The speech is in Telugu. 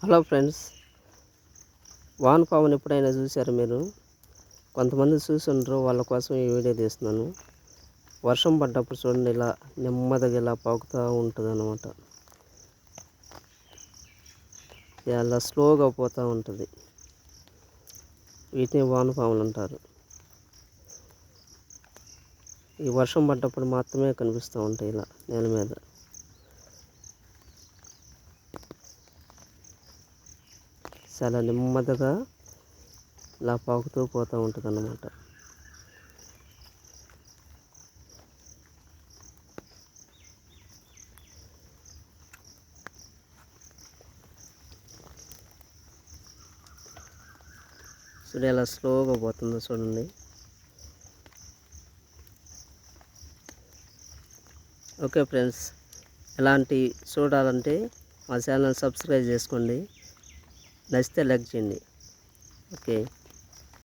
హలో ఫ్రెండ్స్, వానపాముని ఎప్పుడైనా చూసారు మీరు? కొంతమంది చూసి ఉండరు, వాళ్ళ కోసం ఈ వీడియో తీస్తున్నాను. వర్షం పడ్డప్పుడు చూడండి, ఇలా నెమ్మదిగా ఇలా పాకుతూ ఉంటుంది అన్నమాట. ఇలా స్లోగా పోతూ ఉంటుంది. వీటిని వానపాములు అంటారు. ఈ వర్షం పడ్డప్పుడు మాత్రమే కనిపిస్తూ ఉంటాయి ఇలా నేల మీద. చాలా నెమ్మదిగా ఇలా పాకుతూ పోతూ ఉంటుంది అన్నమాట. చూడండి ఎలా స్లోగా పోతుందో చూడండి. ఓకే ఫ్రెండ్స్, ఇలాంటి చూడాలంటే మా ఛానల్ సబ్స్క్రైబ్ చేసుకోండి, నచ్చితే లైక్ చేయండి. ఓకే.